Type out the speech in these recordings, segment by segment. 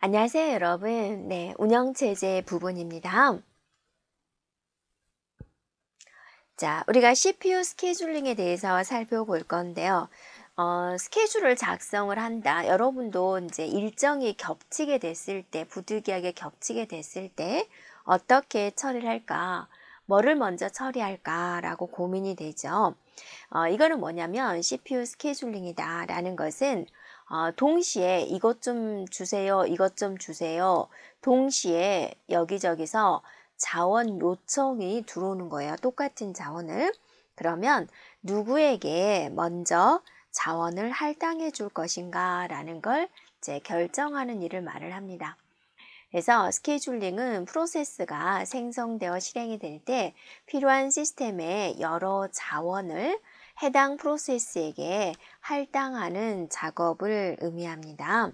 안녕하세요, 여러분. 네, 운영체제 부분입니다. 자, 우리가 CPU 스케줄링에 대해서 살펴볼 건데요. 스케줄을 작성을 한다. 여러분도 이제 일정이 겹치게 됐을 때, 부득이하게 겹치게 됐을 때, 어떻게 처리를 할까? 뭐를 먼저 처리할까라고 고민이 되죠. 이거는 뭐냐면 CPU 스케줄링이다라는 것은 동시에 이것 좀 주세요, 이것 좀 주세요. 동시에 여기저기서 자원 요청이 들어오는 거예요. 똑같은 자원을. 그러면 누구에게 먼저 자원을 할당해 줄 것인가 라는 걸 이제 결정하는 일을 말을 합니다. 그래서 스케줄링은 프로세스가 생성되어 실행이 될 때 필요한 시스템의 여러 자원을 해당 프로세스에게 할당하는 작업을 의미합니다.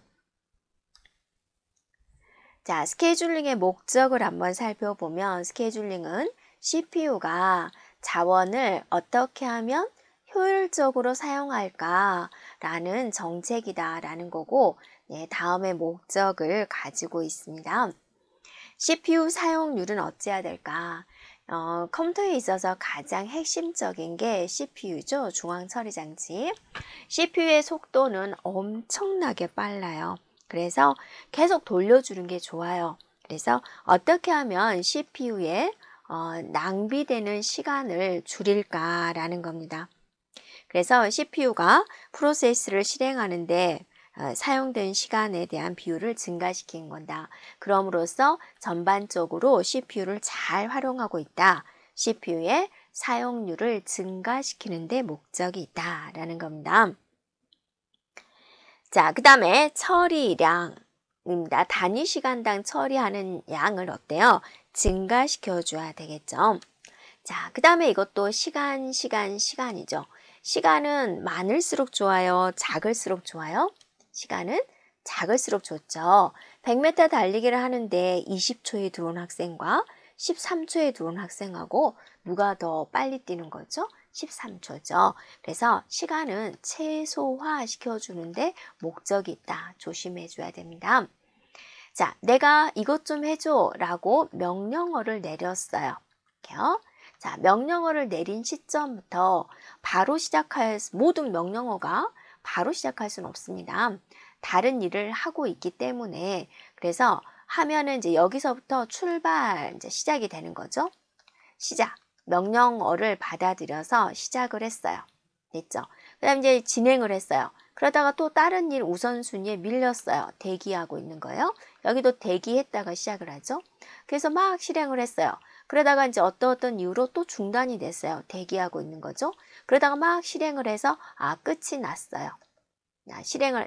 자, 스케줄링의 목적을 한번 살펴보면 스케줄링은 CPU가 자원을 어떻게 하면 효율적으로 사용할까 라는 정책이다 라는 거고, 네, 다음의 목적을 가지고 있습니다. CPU 사용률은 어찌해야 될까? 컴퓨터에 있어서 가장 핵심적인 게 CPU죠. 중앙처리장치. CPU의 속도는 엄청나게 빨라요. 그래서 계속 돌려주는 게 좋아요. 그래서 어떻게 하면 CPU에 낭비되는 시간을 줄일까라는 겁니다. 그래서 CPU가 프로세스를 실행하는데 사용된 시간에 대한 비율을 증가시킨 건다. 그럼으로써 전반적으로 CPU를 잘 활용하고 있다. CPU의 사용률을 증가시키는 데 목적이 있다라는 겁니다. 자, 그 다음에 처리량입니다. 단위 시간당 처리하는 양을 어때요? 증가시켜 줘야 되겠죠. 자, 그 다음에 이것도 시간이죠. 시간은 많을수록 좋아요? 작을수록 좋아요? 시간은 작을수록 좋죠. 100m 달리기를 하는데 20초에 들어온 학생과 13초에 들어온 학생하고 누가 더 빨리 뛰는 거죠? 13초죠. 그래서 시간은 최소화 시켜주는데 목적이 있다. 조심해 줘야 됩니다. 자, 내가 이것 좀 해줘 라고 명령어를 내렸어요. 이렇게요. 자, 명령어를 내린 시점부터 바로 모든 명령어가 바로 시작할 수는 없습니다. 다른 일을 하고 있기 때문에 그래서 하면은 이제 여기서부터 이제 시작이 되는 거죠. 시작. 명령어를 받아들여서 시작을 했어요. 됐죠? 그 다음 이제 진행을 했어요. 그러다가 또 다른 일 우선순위에 밀렸어요. 대기하고 있는 거예요. 여기도 대기했다가 시작을 하죠. 그래서 막 실행을 했어요. 그러다가 이제 어떤 이유로 또 중단이 됐어요. 대기하고 있는 거죠. 그러다가 막 실행을 해서 끝이 났어요.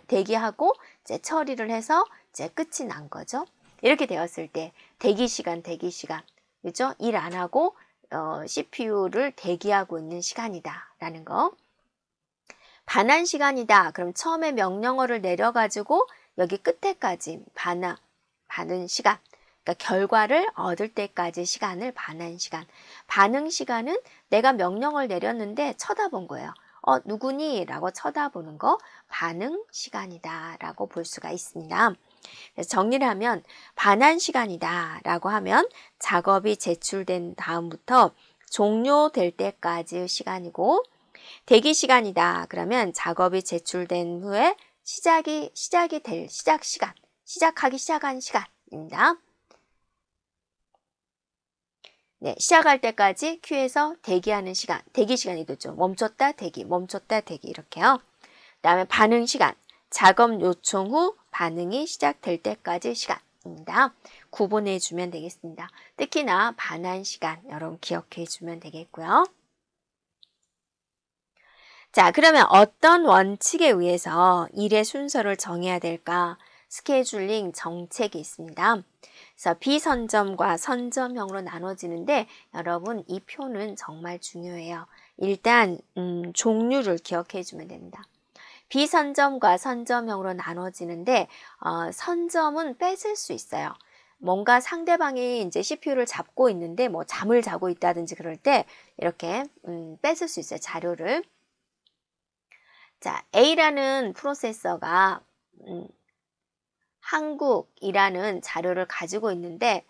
대기하고 이제 처리를 해서 이제 끝이 난 거죠. 이렇게 되었을 때 대기 시간, 그죠? 일 안 하고 CPU를 대기하고 있는 시간이다 라는 거. 반환 시간이다. 그럼 처음에 명령어를 내려가지고 여기 끝에까지 반응 시간. 그러니까 결과를 얻을 때까지 시간을 반환 시간. 반응 시간은 내가 명령을 내렸는데 쳐다본 거예요. 누구니? 라고 쳐다보는 거 반응 시간이다 라고 볼 수가 있습니다. 그래서 정리를 하면 반환 시간이다 라고 하면 작업이 제출된 다음부터 종료될 때까지의 시간이고, 대기 시간이다 그러면 작업이 제출된 후에 시작하기 시작한 시간입니다. 네, 시작할 때까지 큐에서 대기하는 시간, 대기 시간이 되죠. 멈췄다 대기 이렇게요. 그 다음에 반응 시간, 작업 요청 후 반응이 시작될 때까지 시간입니다. 구분해 주면 되겠습니다. 특히나 반환 시간 여러분 기억해 주면 되겠고요. 자, 그러면 어떤 원칙에 의해서 일의 순서를 정해야 될까? 스케줄링 정책이 있습니다. 그래서 비선점과 선점형으로 나눠지는데 여러분 이 표는 정말 중요해요. 일단 종류를 기억해 주면 됩니다. 비선점과 선점형으로 나눠지는데 선점은 뺏을 수 있어요. 뭔가 상대방이 이제 CPU를 잡고 있는데 뭐 잠을 자고 있다든지 그럴 때 이렇게 뺏을 수 있어요. 자료를. 자, A라는 프로세서가 한국이라는 자료를 가지고 있는데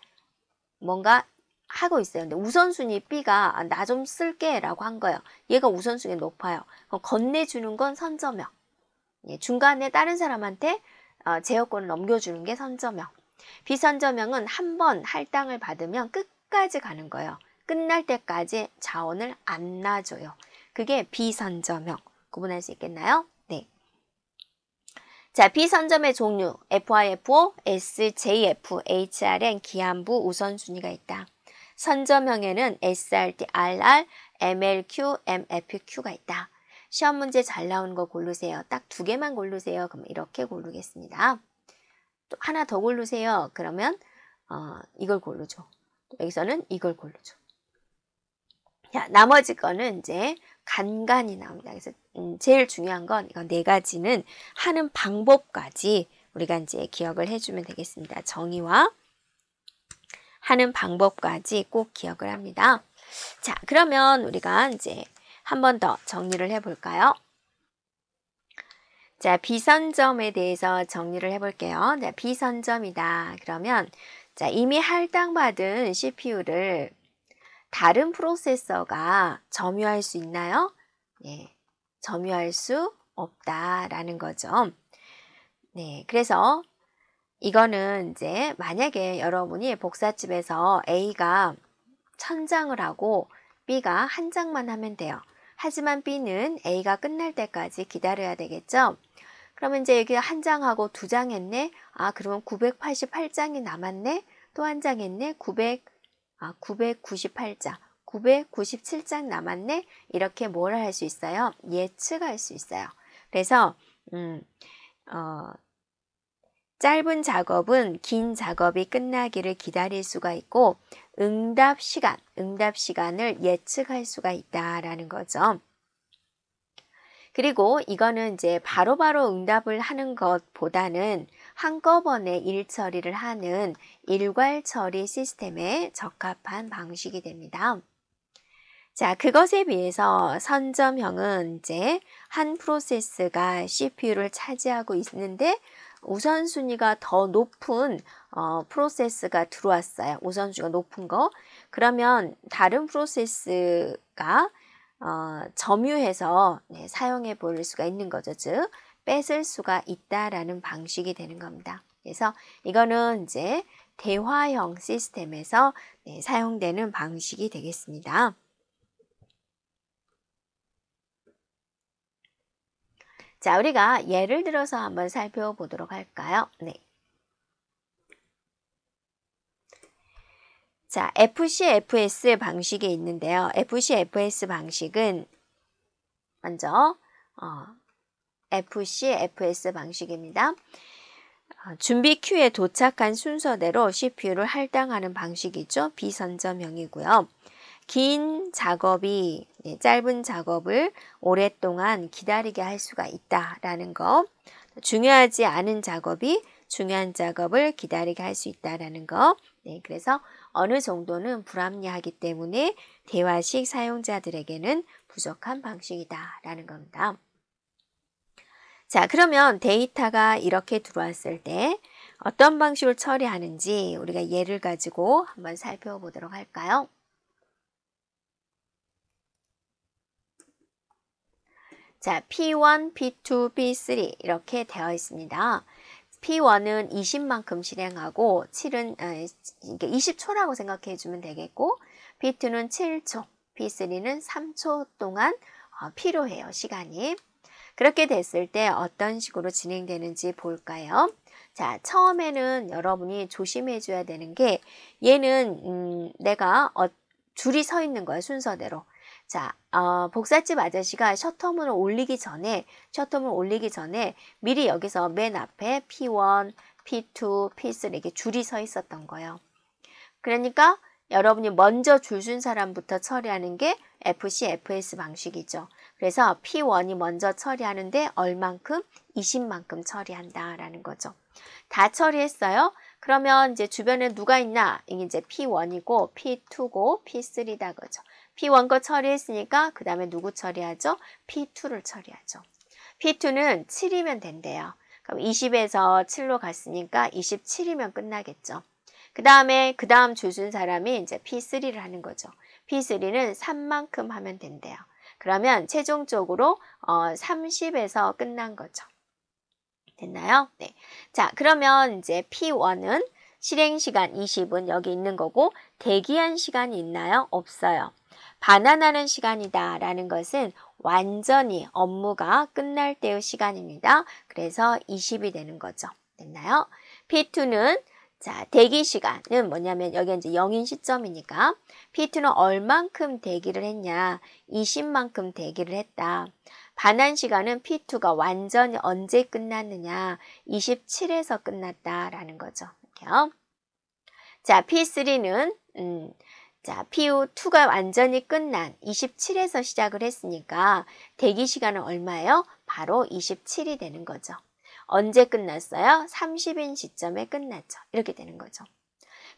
뭔가 하고 있어요. 근데 우선순위 B가 나 좀 쓸게 라고 한 거예요. 얘가 우선순위 높아요. 그럼 건네주는 건 선저명. 예, 중간에 다른 사람한테 제어권을 넘겨주는 게 선저명. 비선저명은 한 번 할당을 받으면 끝까지 가는 거예요. 끝날 때까지 자원을 안 놔줘요. 그게 비선저명. 구분할 수 있겠나요? 네. 자, 비선점의 종류 FIFO, SJF, HRN, 기한부, 우선순위가 있다. 선점형에는 SRT, RR, MLQ, MFQ가 있다. 시험 문제 잘 나오는 거 고르세요. 딱 2개만 고르세요. 그럼 이렇게 고르겠습니다. 또 하나 더 고르세요. 그러면 이걸 고르죠. 여기서는 이걸 고르죠. 자, 나머지 거는 이제 간간히 나옵니다. 그래서 제일 중요한 건 이거 4가지는 하는 방법까지 우리가 이제 기억을 해주면 되겠습니다. 정의와 하는 방법까지 꼭 기억을 합니다. 자, 그러면 우리가 이제 한 번 더 정리를 해볼까요? 자, 비선점에 대해서 정리를 해볼게요. 자, 비선점이다. 그러면 자, 이미 할당받은 CPU를 다른 프로세서가 점유할 수 있나요? 네, 점유할 수 없다라는 거죠. 네, 그래서 이거는 이제 만약에 여러분이 복사집에서 A가 1000장을 하고 B가 1장만 하면 돼요. 하지만 B는 A가 끝날 때까지 기다려야 되겠죠? 그러면 이제 여기 1장하고 2장 했네? 그러면 988장이 남았네? 또 1장 했네? 998장. 997장 남았네? 이렇게 뭘 할 수 있어요? 예측할 수 있어요. 그래서 짧은 작업은 긴 작업이 끝나기를 기다릴 수가 있고 응답 시간을 예측할 수가 있다라는 거죠. 그리고 이거는 이제 바로바로 응답을 하는 것보다는 한꺼번에 일 처리를 하는 일괄 처리 시스템에 적합한 방식이 됩니다. 자, 그것에 비해서 선점형은 이제 한 프로세스가 CPU를 차지하고 있는데 우선순위가 더 높은 프로세스가 들어왔어요. 우선순위가 높은 거. 그러면 다른 프로세스가 점유해서 사용해 볼 수가 있는 거죠. 즉, 뺏을 수가 있다라는 방식이 되는 겁니다. 그래서 이거는 이제 대화형 시스템에서 사용되는 방식이 되겠습니다. 자, 우리가 예를 들어서 한번 살펴보도록 할까요? 네. 자, FCFS 방식이 있는데요. FCFS 방식은 먼저 FCFS 방식입니다. 준비 큐에 도착한 순서대로 CPU를 할당하는 방식이죠. 비선점형이고요. 긴 작업이 짧은 작업을 오랫동안 기다리게 할 수가 있다라는 거. 중요하지 않은 작업이 중요한 작업을 기다리게 할 수 있다라는 거. 네, 그래서 어느 정도는 불합리하기 때문에 대화식 사용자들에게는 부족한 방식이다라는 겁니다. 자, 그러면 데이터가 이렇게 들어왔을 때 어떤 방식을 처리하는지 우리가 예를 가지고 한번 살펴보도록 할까요? 자, P1, P2, P3 이렇게 되어 있습니다. P1은 20만큼 실행하고 7은 20초라고 생각해 주면 되겠고 P2는 7초, P3는 3초 동안 필요해요. 시간이. 그렇게 됐을 때 어떤 식으로 진행되는지 볼까요? 자, 처음에는 여러분이 조심해 줘야 되는 게 얘는 내가 줄이 서 있는 거예요. 순서대로. 자, 복사집 아저씨가 셔터문을 올리기 전에 미리 여기서 맨 앞에 P1, P2, P3 이렇게 줄이 서 있었던 거예요. 그러니까 여러분이 먼저 줄 쓴 사람부터 처리하는 게 FCFS 방식이죠. 그래서 P1이 먼저 처리하는데 얼만큼? 20만큼 처리한다라는 거죠. 다 처리했어요? 그러면 이제 주변에 누가 있나? 이게 이제 P1이고 P2고 P3다 그죠. P1 거 처리했으니까 그 다음에 누구 처리하죠? P2를 처리하죠. P2는 7이면 된대요. 그럼 20에서 7로 갔으니까 27이면 끝나겠죠. 그 다음 줄 쓴 사람이 이제 P3를 하는 거죠. P3는 3만큼 하면 된대요. 그러면 최종적으로 30에서 끝난 거죠. 됐나요? 네. 자, 그러면 이제 P1은 실행시간 20은 여기 있는 거고 대기한 시간이 있나요? 없어요. 반환하는 시간이다 라는 것은 완전히 업무가 끝날 때의 시간입니다. 그래서 20이 되는 거죠. 됐나요? P2는 자, 대기 시간은 뭐냐면 여기 이제 0인 시점이니까 P2는 얼만큼 대기를 했냐? 20만큼 대기를 했다. 반환 시간은 P2가 완전히 언제 끝났느냐? 27에서 끝났다라는 거죠. 이렇게요. 자, P3는 자, PO2가 완전히 끝난 27에서 시작을 했으니까 대기 시간은 얼마예요? 바로 27이 되는 거죠. 언제 끝났어요? 30인 시점에 끝났죠. 이렇게 되는 거죠.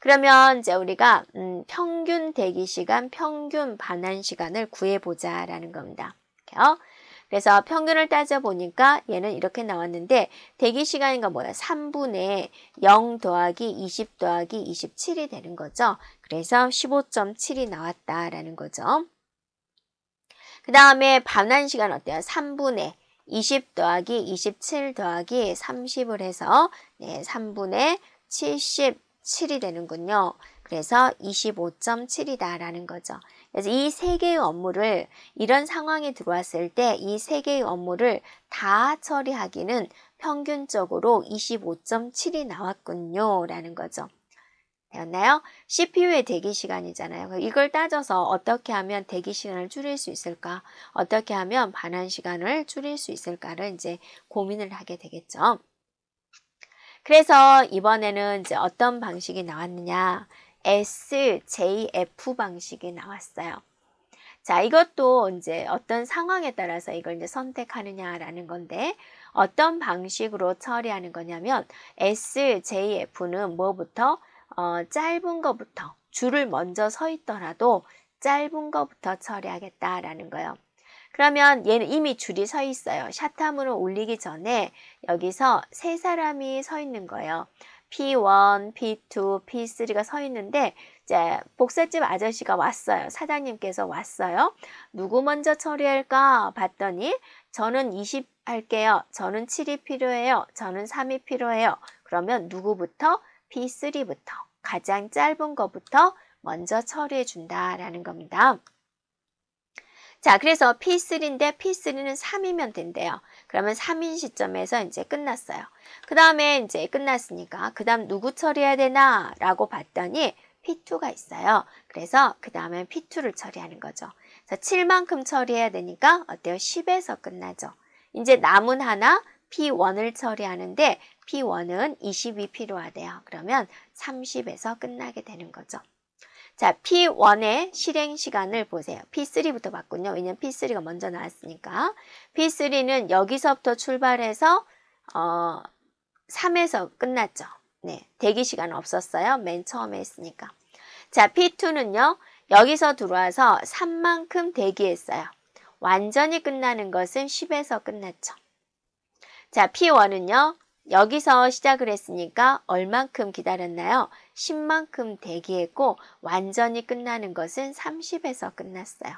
그러면 이제 우리가 평균 대기 시간, 평균 반환 시간을 구해보자라는 겁니다. 이렇게요. 그래서 평균을 따져보니까 얘는 이렇게 나왔는데 대기 시간인가 뭐야? 3분의 0 더하기 20 더하기 27이 되는 거죠. 그래서 15.7이 나왔다라는 거죠. 그 다음에 반환 시간 어때요? 3분의 20 더하기 27 더하기 30을 해서 3분의 77이 되는군요. 그래서 25.7이다라는 거죠. 그래서 이 세 개의 업무를 이런 상황이 들어왔을 때 이 세 개의 업무를 다 처리하기는 평균적으로 25.7이 나왔군요. 라는 거죠. 되었나요? CPU의 대기 시간이잖아요. 이걸 따져서 어떻게 하면 대기 시간을 줄일 수 있을까? 어떻게 하면 반환 시간을 줄일 수 있을까를 이제 고민을 하게 되겠죠. 그래서 이번에는 이제 어떤 방식이 나왔느냐? SJF 방식이 나왔어요. 자, 이것도 이제 어떤 상황에 따라서 이걸 이제 선택하느냐라는 건데 어떤 방식으로 처리하는 거냐면 SJF는 뭐부터? 짧은 거부터 줄을 먼저 서 있더라도 짧은 거부터 처리하겠다라는 거예요. 그러면 얘는 이미 줄이 서 있어요. 샷함으로 올리기 전에 여기서 세 사람이 서 있는 거예요. P1, P2, P3가 서 있는데 이제 복사집 아저씨가 왔어요. 사장님께서 왔어요. 누구 먼저 처리할까 봤더니 저는 20 할게요. 저는 7이 필요해요. 저는 3이 필요해요. 그러면 누구부터? P3부터 가장 짧은 거부터 먼저 처리해 준다라는 겁니다. 자, 그래서 P3인데 P3는 3이면 된대요. 그러면 3인 시점에서 이제 끝났어요. 그 다음에 이제 끝났으니까 그 다음 누구 처리해야 되나 라고 봤더니 P2가 있어요. 그래서 그 다음에 P2를 처리하는 거죠. 그래서 7만큼 처리해야 되니까 어때요? 10에서 끝나죠. 이제 남은 하나 P1을 처리하는데 P1은 20이 필요하대요. 그러면 30에서 끝나게 되는 거죠. 자, P1의 실행 시간을 보세요. P3부터 봤군요. 왜냐면 P3가 먼저 나왔으니까. P3는 여기서부터 출발해서 3에서 끝났죠. 네, 대기 시간 없었어요. 맨 처음에 했으니까. 자, P2는요. 여기서 들어와서 3만큼 대기했어요. 완전히 끝나는 것은 10에서 끝났죠. 자, P1은요. 여기서 시작을 했으니까 얼만큼 기다렸나요? 10만큼 대기했고 완전히 끝나는 것은 30에서 끝났어요.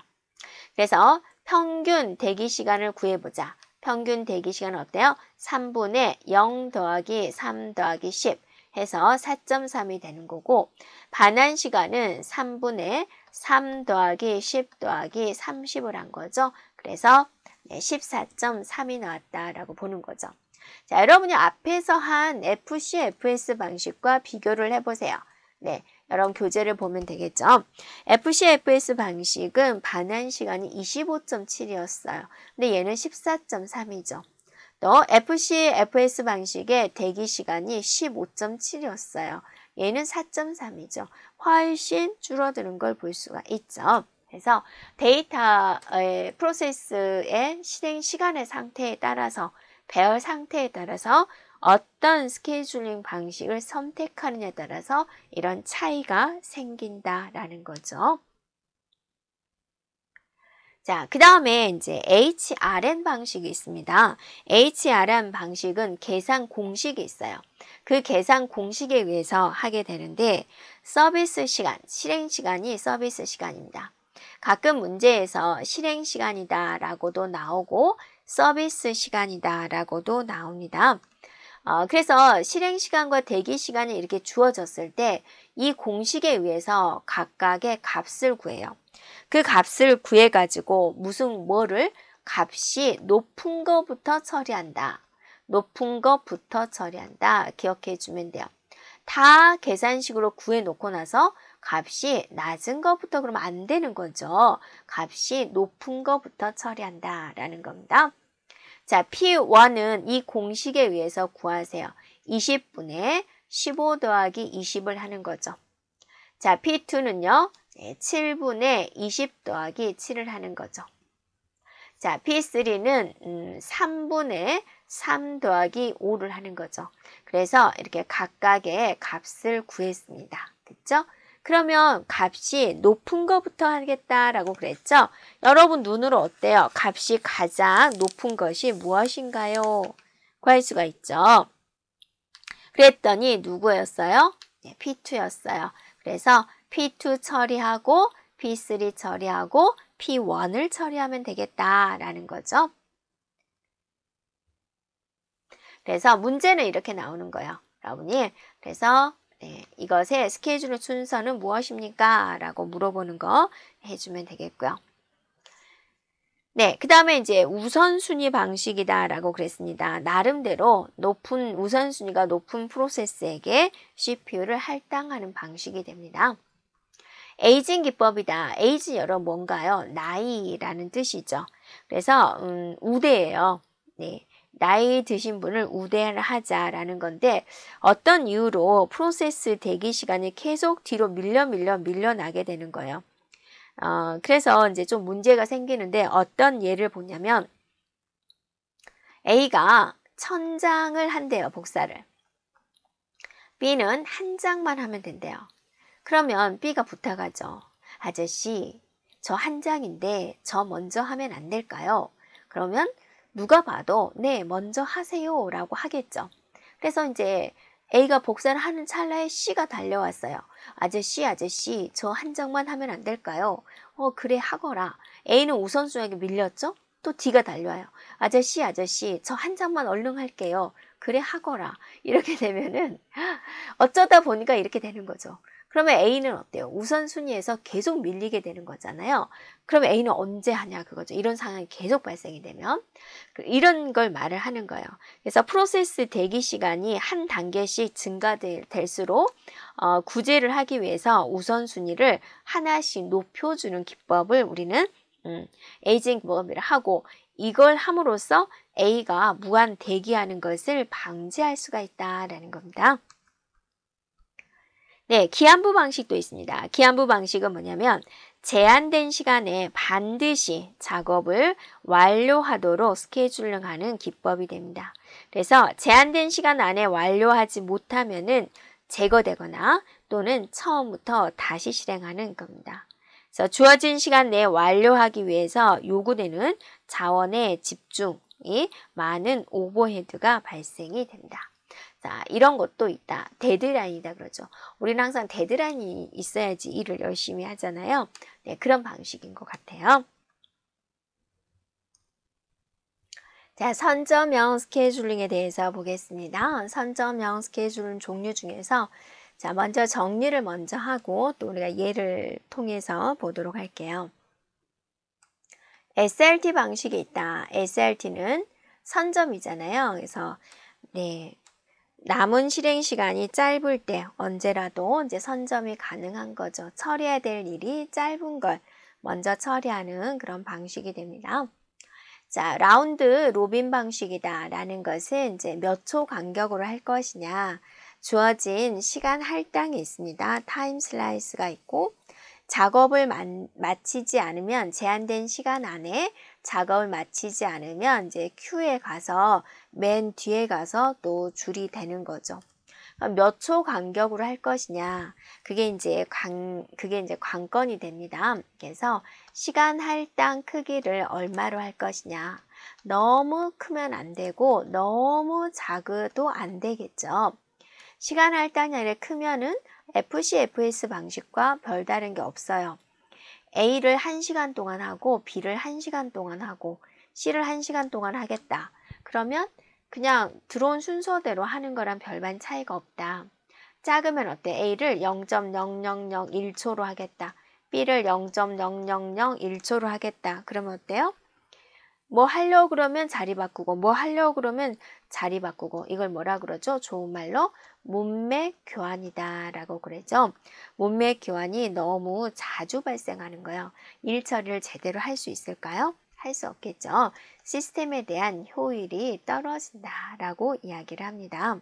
그래서 평균 대기 시간을 구해보자. 평균 대기 시간은 어때요? 3분의 0 더하기 3 더하기 10 해서 4.3이 되는 거고 반환 시간은 3분의 3 더하기 10 더하기 30을 한 거죠. 그래서 14.3이 나왔다라고 보는 거죠. 자, 여러분이 앞에서 한 FC, FS 방식과 비교를 해보세요. 네, 여러분 교재를 보면 되겠죠. FC, FS 방식은 반환 시간이 25.7이었어요. 근데 얘는 14.3이죠. 또 FC, FS 방식의 대기 시간이 15.7이었어요. 얘는 4.3이죠. 훨씬 줄어드는 걸 볼 수가 있죠. 그래서 데이터의 프로세스의 실행 시간의 상태에 따라서 배열 상태에 따라서 어떤 스케줄링 방식을 선택하느냐에 따라서 이런 차이가 생긴다라는 거죠. 자, 그 다음에 이제 HRM 방식이 있습니다. HRM 방식은 계산 공식이 있어요. 그 계산 공식에 의해서 하게 되는데 서비스 시간, 실행 시간이 서비스 시간입니다. 가끔 문제에서 실행 시간이다 라고도 나오고 서비스 시간이다 라고도 나옵니다. 그래서 실행 시간과 대기 시간이 이렇게 주어졌을 때 이 공식에 의해서 각각의 값을 구해요. 그 값을 구해가지고 뭐를 값이 높은 거부터 처리한다. 높은 거부터 처리한다. 기억해 주면 돼요. 다 계산식으로 구해놓고 나서 값이 낮은 거부터 그러면 안 되는 거죠. 값이 높은 거부터 처리한다 라는 겁니다. 자, P1은 이 공식에 의해서 구하세요. 20분의 15 더하기 20을 하는 거죠. 자, P2는요. 7분의 20 더하기 7을 하는 거죠. 자, P3는 3분의 3 더하기 5를 하는 거죠. 그래서 이렇게 각각의 값을 구했습니다. 됐죠? 그러면 값이 높은 거부터 하겠다라고 그랬죠? 여러분 눈으로 어때요? 값이 가장 높은 것이 무엇인가요? 구할 수가 있죠. 그랬더니 누구였어요? 네, P2였어요. 그래서 P2 처리하고 P3 처리하고 P1을 처리하면 되겠다라는 거죠. 그래서 문제는 이렇게 나오는 거예요. 여러분이 그래서 이것의 스케줄 순서는 무엇입니까? 라고 물어보는 거 해주면 되겠고요. 네, 그 다음에 이제 우선순위 방식이다 라고 그랬습니다. 나름대로 우선순위가 높은 프로세스에게 CPU를 할당하는 방식이 됩니다. 에이징 기법이다. 에이지 여러분 뭔가요? 나이라는 뜻이죠. 그래서 우대예요. 네. 나이 드신 분을 우대를 하자라는 건데 어떤 이유로 프로세스 대기 시간이 계속 뒤로 밀려나게 되는 거예요. 그래서 이제 좀 문제가 생기는데 어떤 예를 보냐면 A가 1000장을 한대요, 복사를. B는 한 장만 하면 된대요. 그러면 B가 부탁하죠. 아저씨, 저 한 장인데 저 먼저 하면 안 될까요? 그러면 누가 봐도 네, 먼저 하세요 라고 하겠죠. 그래서 이제 A가 복사를 하는 찰나에 C가 달려왔어요. 아저씨, 저 한 장만 하면 안 될까요? 그래, 하거라. A는 우선순위에게 밀렸죠? 또 D가 달려와요. 아저씨, 저 한 장만 얼른 할게요. 그래, 하거라. 이렇게 되면은 어쩌다 보니까 이렇게 되는 거죠. 그러면 A는 어때요? 우선순위에서 계속 밀리게 되는 거잖아요. 그러면 A는 언제 하냐 그거죠. 이런 상황이 계속 발생이 되면 이런 걸 말을 하는 거예요. 그래서 프로세스 대기 시간이 한 단계씩 증가될수록 구제를 하기 위해서 우선순위를 하나씩 높여주는 기법을 우리는 에이징 기법이라 하고 이걸 함으로써 A가 무한 대기하는 것을 방지할 수가 있다라는 겁니다. 네, 기한부 방식도 있습니다. 기한부 방식은 뭐냐면 제한된 시간에 반드시 작업을 완료하도록 스케줄링하는 기법이 됩니다. 그래서 제한된 시간 안에 완료하지 못하면은 제거되거나 또는 처음부터 다시 실행하는 겁니다. 그래서 주어진 시간 내에 완료하기 위해서 요구되는 자원의 집중이 많은 오버헤드가 발생이 됩니다. 자, 이런 것도 있다. 데드라인이다 그러죠. 우리는 항상 데드라인이 있어야지 일을 열심히 하잖아요. 네, 그런 방식인 것 같아요. 자, 선점형 스케줄링에 대해서 보겠습니다. 선점형 스케줄링 종류 중에서 자, 먼저 정리를 먼저 하고 또 우리가 예를 통해서 보도록 할게요. SRT 방식이 있다. SRT는 선점이잖아요. 그래서 네. 남은 실행 시간이 짧을 때 언제라도 이제 선점이 가능한 거죠. 처리해야 될 일이 짧은 걸 먼저 처리하는 그런 방식이 됩니다. 자, 라운드 로빈 방식이다 라는 것은 이제 몇 초 간격으로 할 것이냐. 주어진 시간 할당이 있습니다. 타임 슬라이스가 있고 작업을 마치지 않으면 제한된 시간 안에 작업을 마치지 않으면 이제 큐에 가서 맨 뒤에 가서 또 줄이 되는 거죠. 몇 초 간격으로 할 것이냐. 그게 이제 관건이 됩니다. 그래서 시간 할당 크기를 얼마로 할 것이냐. 너무 크면 안 되고 너무 작아도 안 되겠죠. 시간 할당량이 크면은 FC, FS 방식과 별다른 게 없어요. A를 1시간 동안 하고 B를 1시간 동안 하고 C를 1시간 동안 하겠다. 그러면 그냥 들어온 순서대로 하는 거랑 별반 차이가 없다. 작으면 어때? A를 0.0001초로 하겠다. B를 0.0001초로 하겠다. 그러면 어때요? 뭐 하려고 그러면 자리 바꾸고 뭐 하려고 그러면 자리 바꾸고 이걸 뭐라 그러죠? 좋은 말로 문맥 교환이다 라고 그러죠. 문맥 교환이 너무 자주 발생하는 거예요. 일 처리를 제대로 할 수 있을까요? 할 수 없겠죠. 시스템에 대한 효율이 떨어진다 라고 이야기를 합니다.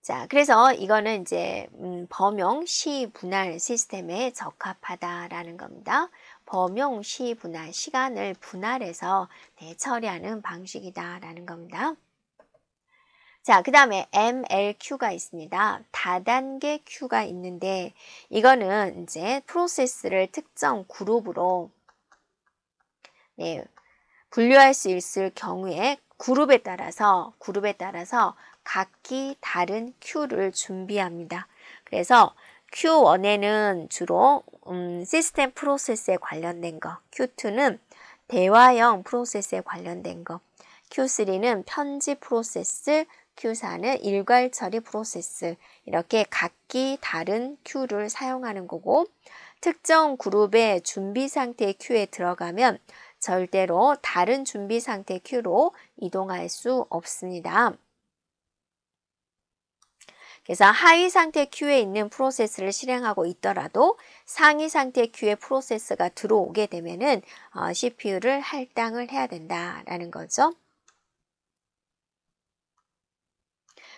자, 그래서 이거는 이제 범용 시분할 시스템에 적합하다라는 겁니다. 범용 시분할, 시간을 분할해서 처리하는 방식이다라는 겁니다. 자, 그 다음에 MLQ가 있습니다. 다단계 Q가 있는데 이거는 이제 프로세스를 특정 그룹으로 분류할 수 있을 경우에 그룹에 따라서 각기 다른 Q를 준비합니다. 그래서 Q1에는 주로 시스템 프로세스에 관련된 거, Q2는 대화형 프로세스에 관련된 거, Q3는 편집 프로세스, Q4는 일괄 처리 프로세스, 이렇게 각기 다른 Q를 사용하는 거고, 특정 그룹의 준비 상태의 Q에 들어가면 절대로 다른 준비 상태 Q로 이동할 수 없습니다. 그래서 하위 상태 Q에 있는 프로세스를 실행하고 있더라도 상위 상태 Q의 프로세스가 들어오게 되면은 CPU를 할당을 해야 된다라는 거죠.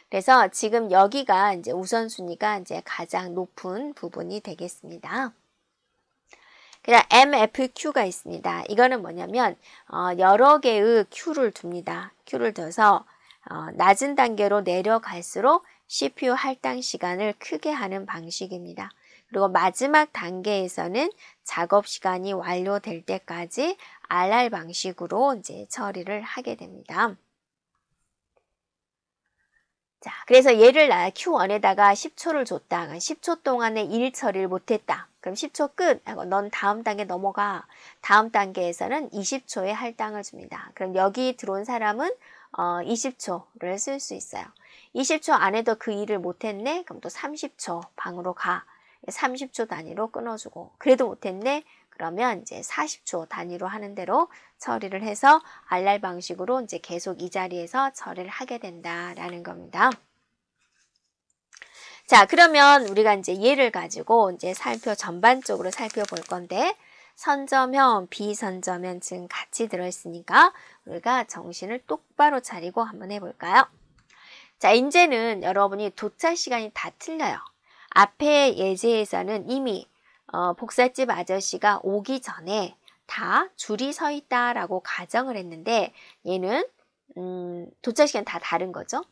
그래서 지금 여기가 이제 우선순위가 이제 가장 높은 부분이 되겠습니다. 그다음 MFQ가 있습니다. 이거는 뭐냐면 여러 개의 Q를 둡니다. Q를 둬서 낮은 단계로 내려갈수록 CPU 할당 시간을 크게 하는 방식입니다. 그리고 마지막 단계에서는 작업 시간이 완료될 때까지 RR 방식으로 이제 처리를 하게 됩니다. 자, 그래서 얘를 Q1에다가 10초를 줬다. 10초 동안에 일 처리를 못했다. 그럼 10초 끝. 넌 다음 단계 넘어가. 다음 단계에서는 20초의 할당을 줍니다. 그럼 여기 들어온 사람은 20초를 쓸 수 있어요. 20초 안에도 그 일을 못했네? 그럼 또 30초 방으로 가. 30초 단위로 끊어주고. 그래도 못했네? 그러면 이제 40초 단위로 하는 대로 처리를 해서 RR 방식으로 이제 계속 이 자리에서 처리를 하게 된다라는 겁니다. 자, 그러면 우리가 이제 얘를 가지고 이제 전반적으로 살펴볼 건데, 선점형, 비선점형 지금 같이 들어있으니까 우리가 정신을 똑바로 차리고 한번 해볼까요? 자, 이제는 여러분이 도착 시간이 다 틀려요. 앞에 예제에서는 이미 복사집 아저씨가 오기 전에 다 줄이 서 있다라고 가정을 했는데 얘는 도착 시간 다 다른 거죠.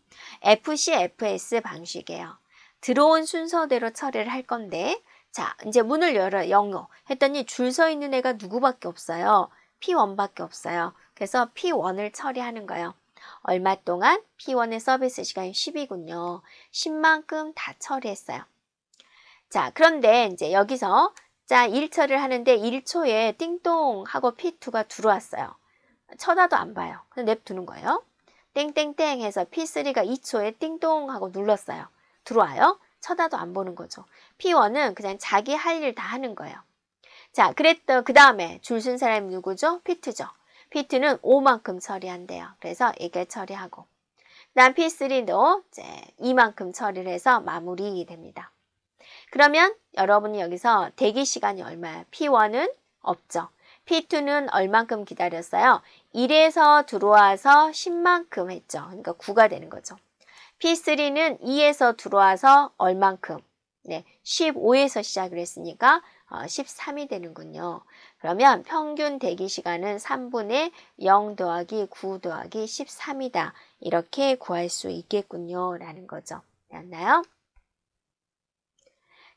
FC, FS 방식이에요. 들어온 순서대로 처리를 할 건데 자, 이제 문을 열어 영어 했더니 줄 서 있는 애가 누구밖에 없어요. P1밖에 없어요. 그래서 P1을 처리하는 거예요. 얼마 동안? P1의 서비스 시간이 10이군요. 10만큼 다 처리했어요. 자, 그런데 이제 여기서 자, 1처리를 하는데 1초에 띵동 하고 P2가 들어왔어요. 쳐다도 안 봐요. 그냥 냅두는 거예요. 땡땡땡 해서 P3가 2초에 띵동 하고 눌렀어요. 들어와요. 쳐다도 안 보는 거죠. P1은 그냥 자기 할 일 다 하는 거예요. 자, 그랬더 그 다음에 줄 쓴 사람이 누구죠? P2죠. P2는 5만큼 처리한대요. 그래서 이게 처리하고. 그 다음 P3도 이제 2만큼 처리를 해서 마무리됩니다. 그러면 여러분이 여기서 대기 시간이 얼마야? P1은 없죠. P2는 얼만큼 기다렸어요? 1에서 들어와서 10만큼 했죠. 그러니까 9가 되는 거죠. P3는 2에서 들어와서 얼만큼? 네, 15에서 시작을 했으니까 13이 되는군요. 그러면 평균 대기시간은 3분의 0 더하기 9 더하기 13이다. 이렇게 구할 수 있겠군요. 라는 거죠. 되었나요?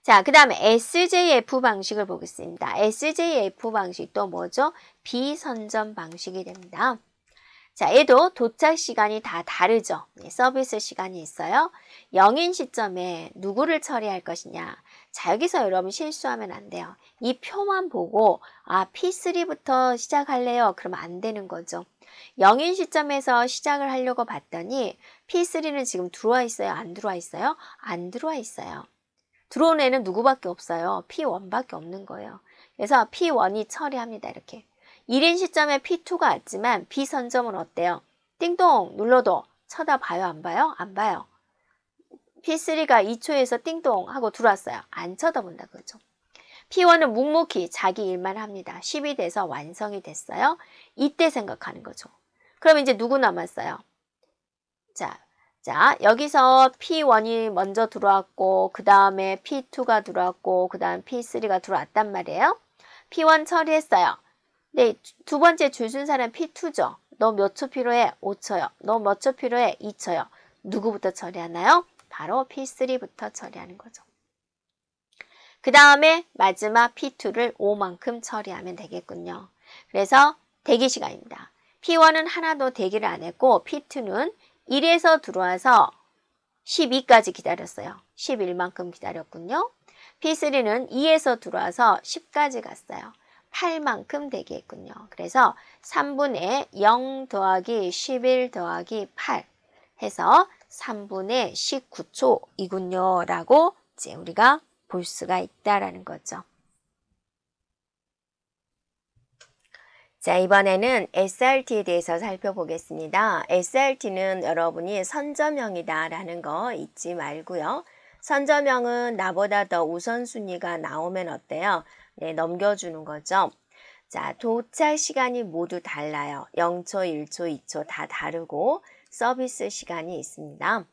자, 그 다음에 SJF 방식을 보겠습니다. SJF 방식도 뭐죠? 비선점 방식이 됩니다. 자, 얘도 도착 시간이 다 다르죠. 네, 서비스 시간이 있어요. 0인 시점에 누구를 처리할 것이냐. 자, 여기서 여러분 실수하면 안 돼요. 이 표만 보고 P3부터 시작할래요? 그러면 안 되는 거죠. 0인 시점에서 시작을 하려고 봤더니 P3는 지금 들어와 있어요? 안 들어와 있어요? 안 들어와 있어요. 들어온 애는 누구밖에 없어요. P1밖에 없는 거예요. 그래서 P1이 처리합니다. 이렇게. 1인 시점에 P2가 왔지만 B선점은 어때요? 띵동 눌러도 쳐다봐요? 안 봐요? 안 봐요. P3가 2초에서 띵동 하고 들어왔어요. 안 쳐다본다 그죠? P1은 묵묵히 자기 일만 합니다. 10이 돼서 완성이 됐어요. 이때 생각하는 거죠. 그럼 이제 누구 남았어요? 자, 여기서 P1이 먼저 들어왔고 그 다음에 P2가 들어왔고 그 다음 P3가 들어왔단 말이에요. P1 처리했어요. 네, 두 번째 줄 쓴 사람 P2죠. 너 몇 초 필요해? 5초요. 너 몇 초 필요해? 2초요. 누구부터 처리하나요? 바로 P3부터 처리하는 거죠. 그 다음에 마지막 P2를 5만큼 처리하면 되겠군요. 그래서 대기 시간입니다. P1은 하나도 대기를 안 했고 P2는 1에서 들어와서 12까지 기다렸어요. 11만큼 기다렸군요. P3는 2에서 들어와서 10까지 갔어요. 8만큼 대기했군요. 그래서 3분의 0 더하기 11 더하기 8 해서 3분의 19초이군요. 라고 이제 우리가 볼 수가 있다라는 거죠. 자, 이번에는 SRT에 대해서 살펴보겠습니다. SRT는 여러분이 선점형이다 라는 거 잊지 말고요. 선점형은 나보다 더 우선순위가 나오면 어때요? 네, 넘겨주는 거죠. 자, 도착 시간이 모두 달라요. 0초, 1초, 2초 다 다르고 서비스 시간이 있습니다.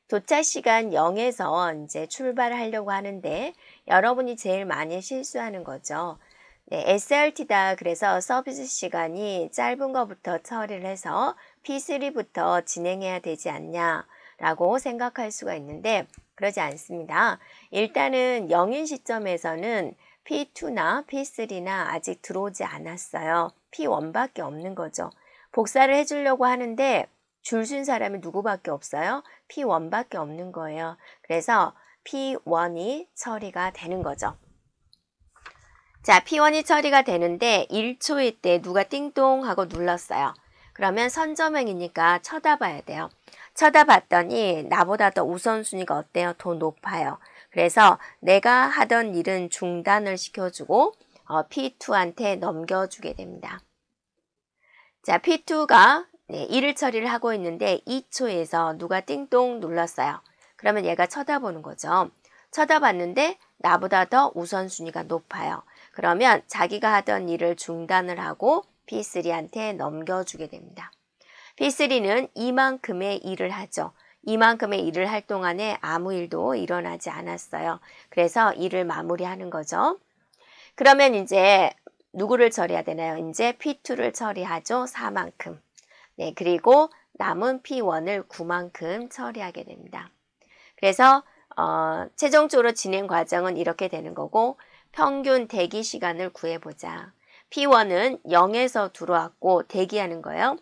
도착 시간 0에서 이제 출발하려고 하는데 여러분이 제일 많이 실수하는 거죠. 네, SRT다. 그래서 서비스 시간이 짧은 것부터 처리를 해서 P3부터 진행해야 되지 않냐라고 생각할 수가 있는데 그러지 않습니다. 일단은 0인 시점에서는 P2나 P3나 아직 들어오지 않았어요. P1밖에 없는 거죠. 복사를 해주려고 하는데 줄 쓴 사람이 누구밖에 없어요? P1밖에 없는 거예요. 그래서 P1이 처리가 되는 거죠. 자, P1이 처리가 되는데 1초일 때 누가 띵동 하고 눌렀어요. 그러면 선점형이니까 쳐다봐야 돼요. 쳐다봤더니 나보다 더 우선순위가 어때요? 더 높아요. 그래서 내가 하던 일은 중단을 시켜주고 P2한테 넘겨주게 됩니다. 자, P2가 일을 처리를 하고 있는데 2초에서 누가 띵동 눌렀어요. 그러면 얘가 쳐다보는 거죠. 쳐다봤는데 나보다 더 우선순위가 높아요. 그러면 자기가 하던 일을 중단을 하고 P3한테 넘겨주게 됩니다. P3는 이만큼의 일을 하죠. 이만큼의 일을 할 동안에 아무 일도 일어나지 않았어요. 그래서 일을 마무리하는 거죠. 그러면 이제 누구를 처리해야 되나요? 이제 P2를 처리하죠. 4만큼. 네, 그리고 남은 P1을 9만큼 처리하게 됩니다. 그래서 최종적으로 진행 과정은 이렇게 되는 거고 평균 대기 시간을 구해보자. P1은 0에서 들어왔고 대기하는 거예요.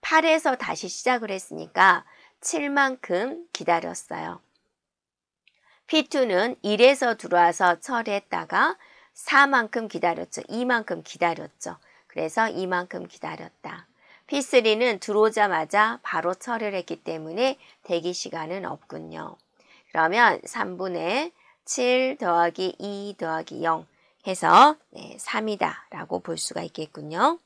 8에서 다시 시작을 했으니까 7만큼 기다렸어요. P2는 1에서 들어와서 처리했다가 4만큼 기다렸죠. 2만큼 기다렸죠. 그래서 2만큼 기다렸다. P3는 들어오자마자 바로 처리를 했기 때문에 대기 시간은 없군요. 그러면 3분의 7 더하기 2 더하기 0 해서 3이다 라고 볼 수가 있겠군요.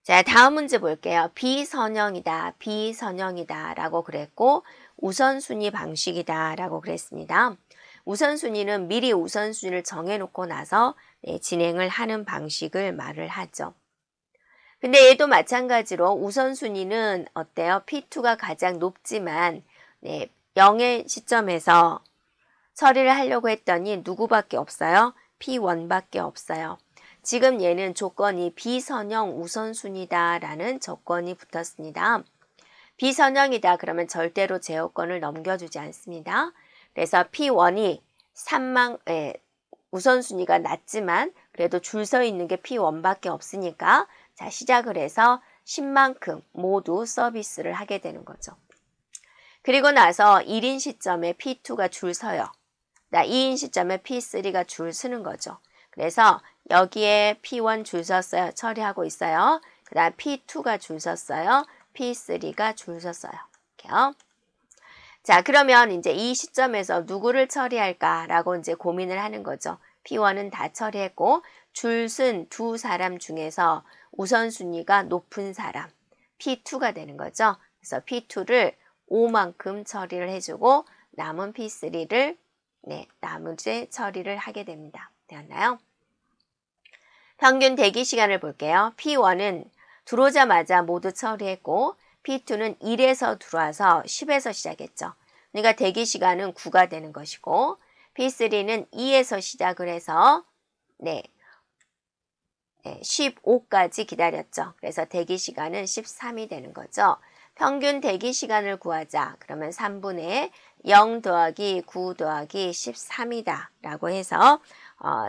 자, 다음 문제 볼게요. 비선형이다, 비선형이다 라고 그랬고 우선순위 방식이다 라고 그랬습니다. 우선순위는 미리 우선순위를 정해놓고 나서 진행을 하는 방식을 말을 하죠. 근데 얘도 마찬가지로 우선순위는 어때요? P2가 가장 높지만 0의 시점에서 처리를 하려고 했더니 누구밖에 없어요? P1밖에 없어요. 지금 얘는 조건이 비선형 우선순위다라는 조건이 붙었습니다. 비선형이다 그러면 절대로 제어권을 넘겨주지 않습니다. 그래서 P1이 우선순위가 낮지만 그래도 줄 서 있는 게 P1밖에 없으니까 자 시작을 해서 10만큼 모두 서비스를 하게 되는 거죠. 그리고 나서 1인 시점에 P2가 줄 서요. 2인 시점에 P3가 줄 서는 거죠. 그래서 여기에 P1 줄 섰어요. 처리하고 있어요. 그 다음 P2가 줄 섰어요. P3가 줄 섰어요. 이렇게요. 자, 그러면 이제 이 시점에서 누구를 처리할까라고 이제 고민을 하는 거죠. P1은 다 처리했고 줄 쓴 두 사람 중에서 우선순위가 높은 사람 P2가 되는 거죠. 그래서 P2를 5만큼 처리를 해주고 남은 P3를 나머지 처리를 하게 됩니다. 되었나요? 평균 대기 시간을 볼게요. P1은 들어오자마자 모두 처리했고 P2는 1에서 들어와서 10에서 시작했죠. 그러니까 대기 시간은 9가 되는 것이고 P3는 2에서 시작을 해서 15까지 기다렸죠. 그래서 대기 시간은 13이 되는 거죠. 평균 대기 시간을 구하자. 그러면 3분의 0 더하기 9 더하기 13이다 라고 해서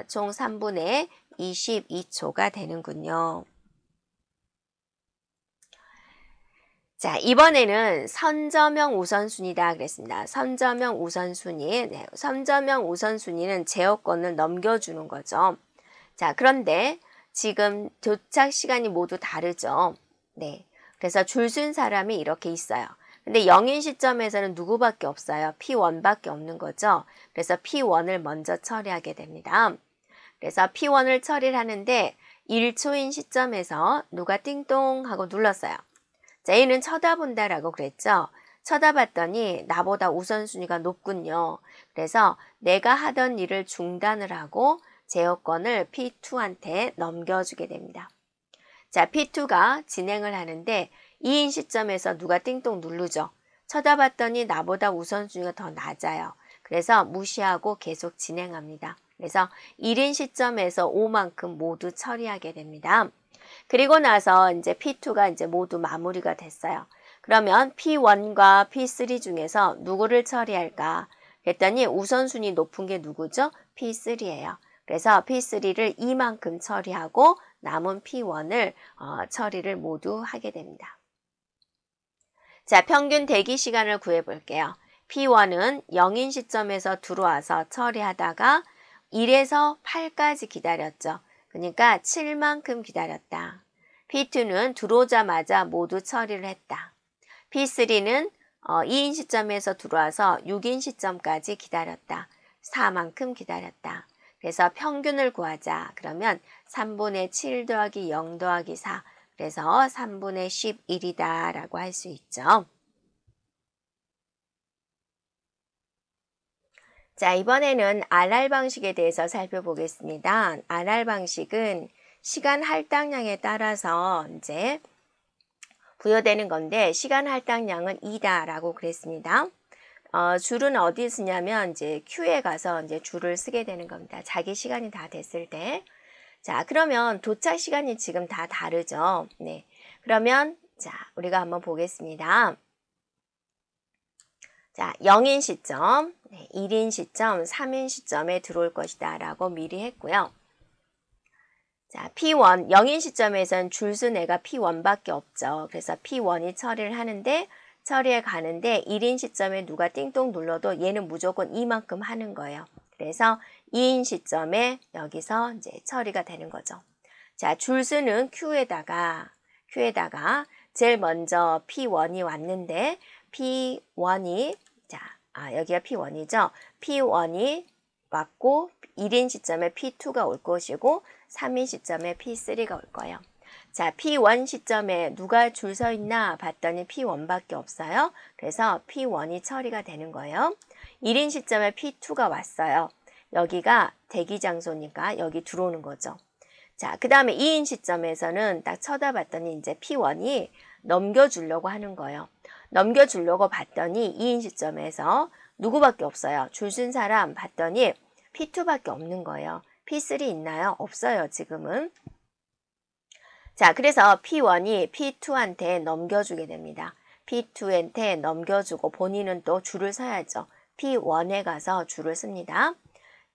총 3분의 22초가 되는군요. 자, 이번에는 선점형 우선순위다 그랬습니다. 선점형 우선순위. 선점형 우선순위는 제어권을 넘겨주는 거죠. 자, 그런데 지금 도착 시간이 모두 다르죠. 그래서 줄 쓴 사람이 이렇게 있어요. 근데 0인 시점에서는 누구밖에 없어요. P1밖에 없는 거죠. 그래서 P1을 먼저 처리하게 됩니다. 그래서 P1을 처리를 하는데 1초인 시점에서 누가 띵동 하고 눌렀어요. 자, 얘는 쳐다본다라고 그랬죠. 쳐다봤더니 나보다 우선순위가 높군요. 그래서 내가 하던 일을 중단을 하고 제어권을 P2한테 넘겨주게 됩니다. 자, P2가 진행을 하는데 2인 시점에서 누가 띵동 누르죠. 쳐다봤더니 나보다 우선순위가 더 낮아요. 그래서 무시하고 계속 진행합니다. 그래서 1인 시점에서 5만큼 모두 처리하게 됩니다. 그리고 나서 이제 P2가 이제 모두 마무리가 됐어요. 그러면 P1과 P3 중에서 누구를 처리할까? 그랬더니 우선순위 높은 게 누구죠? P3예요. 그래서 P3를 2만큼 처리하고 남은 P1을 처리를 모두 하게 됩니다. 자, 평균 대기 시간을 구해 볼게요. P1은 0인 시점에서 들어와서 처리하다가 1에서 8까지 기다렸죠. 그러니까 7만큼 기다렸다. P2는 들어오자마자 모두 처리를 했다. P3는 2인 시점에서 들어와서 6인 시점까지 기다렸다. 4만큼 기다렸다. 그래서 평균을 구하자. 그러면 3분의 7 더하기 0 더하기 4. 그래서 3분의 11이다 라고 할 수 있죠. 자, 이번에는 RR 방식에 대해서 살펴보겠습니다. RR 방식은 시간 할당량에 따라서 이제 부여되는 건데 시간 할당량은 2다라고 그랬습니다. 줄은 어디 쓰냐면 이제 Q에 가서 이제 줄을 쓰게 되는 겁니다. 자기 시간이 다 됐을 때. 자, 그러면 도착 시간이 지금 다 다르죠. 그러면 자, 우리가 한번 보겠습니다. 자, 0인 시점, 1인 시점, 3인 시점에 들어올 것이다 라고 미리 했고요. 자, P1, 0인 시점에서는 줄순 애가 P1밖에 없죠. 그래서 P1이 처리를 하는데 처리해 가는데 1인 시점에 누가 띵동 눌러도 얘는 무조건 이만큼 하는 거예요. 그래서 2인 시점에 여기서 이제 처리가 되는 거죠. 자, 줄수는 Q에다가 제일 먼저 P1이 왔는데 P1이 여기가 P1이죠. P1이 왔고 1인 시점에 P2가 올 것이고 3인 시점에 P3가 올 거예요. 자, P1 시점에 누가 줄 서 있나 봤더니 P1밖에 없어요. 그래서 P1이 처리가 되는 거예요. 1인 시점에 P2가 왔어요. 여기가 대기 장소니까 여기 들어오는 거죠. 자, 그 다음에 2인 시점에서는 딱 쳐다봤더니 이제 P1이 넘겨주려고 하는 거예요. 넘겨주려고 봤더니 2인 시점에서 누구밖에 없어요. 줄 쓴 사람 봤더니 P2밖에 없는 거예요. P3 있나요? 없어요, 지금은. 자, 그래서 P1이 P2한테 넘겨주게 됩니다. P2한테 넘겨주고 본인은 또 줄을 서야죠. P1에 가서 줄을 씁니다.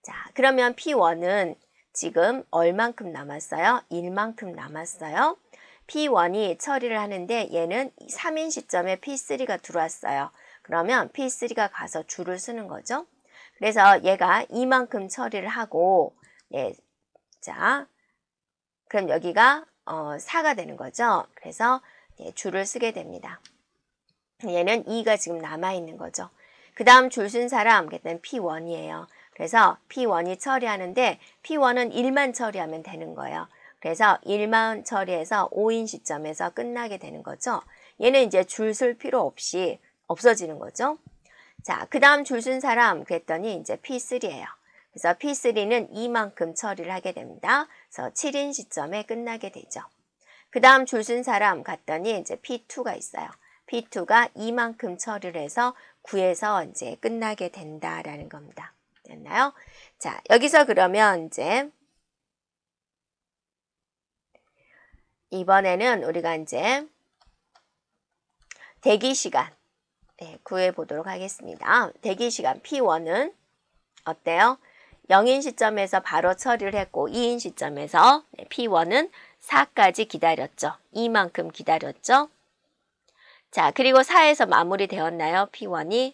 자, 그러면 P1은 지금 얼만큼 남았어요? 1만큼 남았어요. P1이 처리를 하는데 얘는 3인 시점에 P3가 들어왔어요. 그러면 P3가 가서 줄을 쓰는 거죠. 그래서 얘가 이만큼 처리를 하고, 예, 자, 그럼 여기가 4가 되는 거죠. 그래서 예, 줄을 쓰게 됩니다. 얘는 2가 지금 남아있는 거죠. 그 다음 줄 쓴 사람, 그때는 P1이에요. 그래서 P1이 처리하는데 P1은 1만 처리하면 되는 거예요. 그래서 1만 처리해서 5인 시점에서 끝나게 되는 거죠. 얘는 이제 줄 쓸 필요 없이 없어지는 거죠. 자, 그 다음 줄 쓴 사람 그랬더니 이제 P3예요. 그래서 P3는 이만큼 처리를 하게 됩니다. 그래서 7인 시점에 끝나게 되죠. 그 다음 줄 쓴 사람 갔더니 이제 P2가 있어요. P2가 이만큼 처리를 해서 9에서 이제 끝나게 된다라는 겁니다. 됐나요? 자, 여기서 그러면 이제 이번에는 우리가 이제 대기 시간 구해 보도록 하겠습니다. 대기 시간 P1은 어때요? 0인 시점에서 바로 처리를 했고 2인 시점에서 P1은 4까지 기다렸죠. 이만큼 기다렸죠. 자, 그리고 4에서 마무리 되었나요? P1이?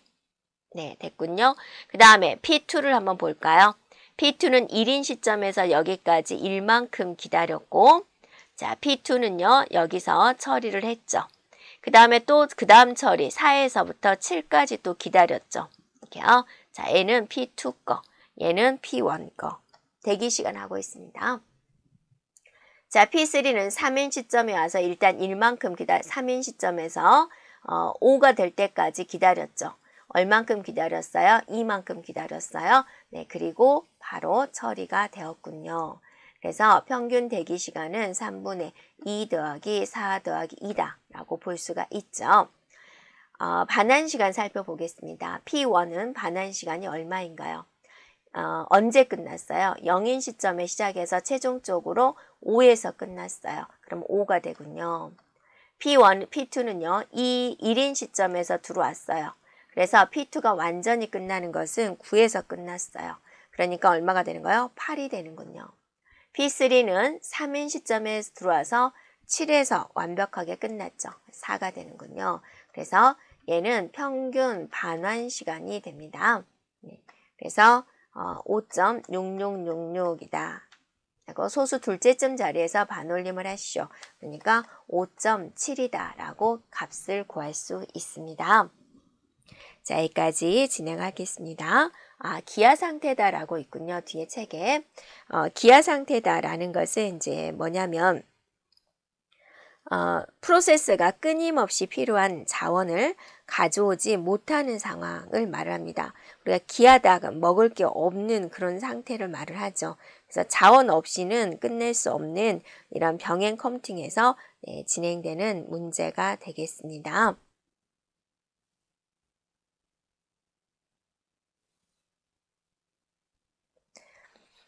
네, 됐군요. 그 다음에 P2를 한번 볼까요? P2는 1인 시점에서 여기까지 1만큼 기다렸고, 자, P2는요, 여기서 처리를 했죠. 그 다음에 또 그 다음 처리 4에서부터 7까지 또 기다렸죠. 이렇게요. 자, 얘는 P2 거, 얘는 P1 거. 대기 시간 하고 있습니다. 자, P3는 3인 시점에 와서 일단 1만큼 3인 시점에서 5가 될 때까지 기다렸죠. 얼만큼 기다렸어요? 2만큼 기다렸어요. 네, 그리고 바로 처리가 되었군요. 그래서 평균 대기 시간은 3분의 2 더하기 4 더하기 2다 라고 볼 수가 있죠. 반환 시간 살펴보겠습니다. P1은 반환 시간이 얼마인가요? 언제 끝났어요? 0인 시점에 시작해서 최종적으로 5에서 끝났어요. 그럼 5가 되군요. P2는요, 1인 시점에서 들어왔어요. 그래서 P2가 완전히 끝나는 것은 9에서 끝났어요. 그러니까 얼마가 되는 거예요? 8이 되는군요. P3는 3인 시점에 들어와서 7에서 완벽하게 끝났죠. 4가 되는군요. 그래서 얘는 평균 반환 시간이 됩니다. 그래서 5.6666이다. 소수 둘째점 자리에서 반올림을 하시오. 그러니까 5.7이다 라고 값을 구할 수 있습니다. 자, 여기까지 진행하겠습니다. 기하 상태다 라고 있군요. 뒤에 책에. 기하 상태다 라는 것은 이제 뭐냐면, 프로세스가 끊임없이 필요한 자원을 가져오지 못하는 상황을 말합니다. 우리가 기하다, 먹을 게 없는 그런 상태를 말을 하죠. 그래서 자원 없이는 끝낼 수 없는 이런 병행 컴퓨팅에서 진행되는 문제가 되겠습니다.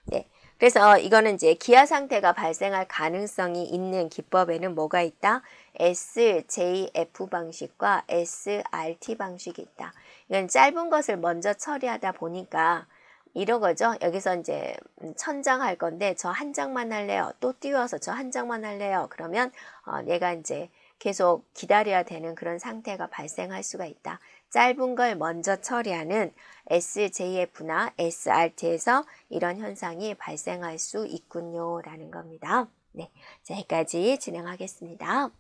네. 그래서 이거는 이제 기하 상태가 발생할 가능성이 있는 기법에는 뭐가 있다? SJF 방식과 SRT 방식이 있다. 이건 짧은 것을 먼저 처리하다 보니까 이런 거죠. 여기서 이제 천장 할 건데 저 한 장만 할래요. 또 띄워서 저 한 장만 할래요. 그러면 얘가 이제 계속 기다려야 되는 그런 상태가 발생할 수가 있다. 짧은 걸 먼저 처리하는 SJF나 SRT에서 이런 현상이 발생할 수 있군요. 라는 겁니다. 네, 자, 여기까지 진행하겠습니다.